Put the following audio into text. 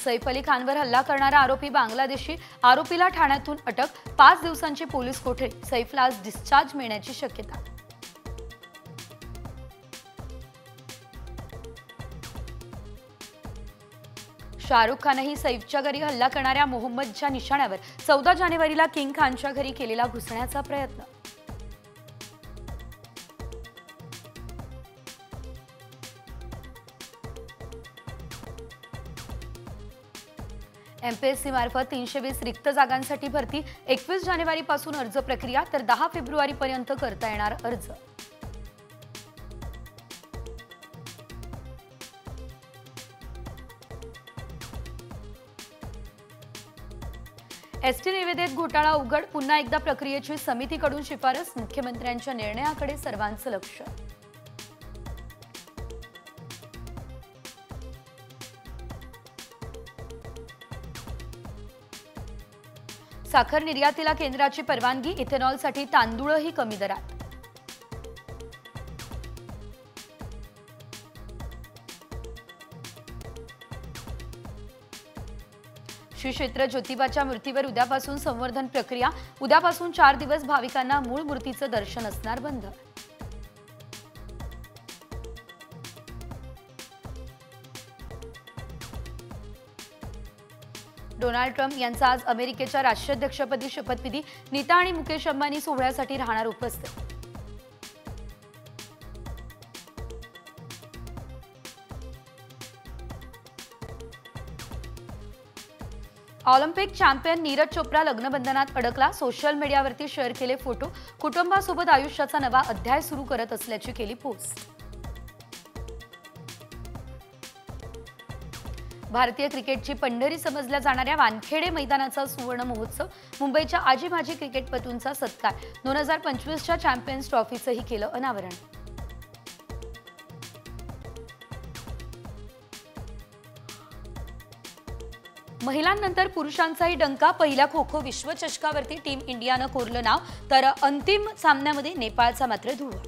सैफ अली खानवर हल्ला करणारा आरोपी बांगलादेशी आरोपीला ठाण्यातून अटक, 5 दिवसांची पोलीस कोठडी, सैफला आज डिस्चार्ज मिळण्याची शक्यता। शाहरुख खानही सैफच्या घरी हल्ला करणाऱ्या मोहम्मदच्या निशाण्यावर 14 जानेवारीला किंग खानच्या घरी केलेला घुसण्याचा प्रयत्न। एमपीएससी मार्फत 320 रिक्त जागांसाठी भरती, 21 जानेवारीपासून अर्ज प्रक्रिया तर 10 फेब्रुवारीपर्यंत करता येणार अर्ज। एसटी निविदेत घोटाळा उघड, पुन्हा एकदा प्रक्रियेची समितीकडून शिफारस, मुख्यमंत्र्यांच्या निर्णयाकडे सर्वांचं लक्ष। साखर निर्यातीला केंद्राची परवानगी, इथेनॉलसाठी तांदूळही कमी दरात। श्री क्षेत्र ज्योतिबाच्या मूर्तीवर उद्यापासून संवर्धन प्रक्रिया, उद्यापासून 4 दिवस भाविकांना मूळ मूर्तीचं दर्शन असणार बंद। डोनाल्ड ट्रम्प यांचा आज अमेरिकेच्या राष्ट्राध्यक्षपदी शपथविधी, नीता आणि मुकेश अंबानी सोहळ्यासाठी राहणार उपस्थित। ऑलिम्पिक चॅम्पियन नीरज चोप्रा लग्नबंधनात अडकला, सोशल मीडियावरती शेअर केले फोटो, कुटुंबासोबत आयुष्याचा नवा अध्याय सुरू करत असल्याची केली पोस्ट। भारतीय क्रिकेटची पंढरी समजल्या जाणाऱ्या वानखेडे मैदानाचा सुवर्ण महोत्सव, मुंबईच्या आजी माजी क्रिकेटपटूंचा सत्कार, 2025च्या चॅम्पियन्स ट्रॉफीचंही केलं अनावरण। महिलांनंतर पुरुषांचाही डंका, पहिल्या खो खो विश्वचषकावरती टीम इंडियानं कोरलं नाव, तर अंतिम सामन्यामध्ये नेपाळचा मात्र धुव्वा।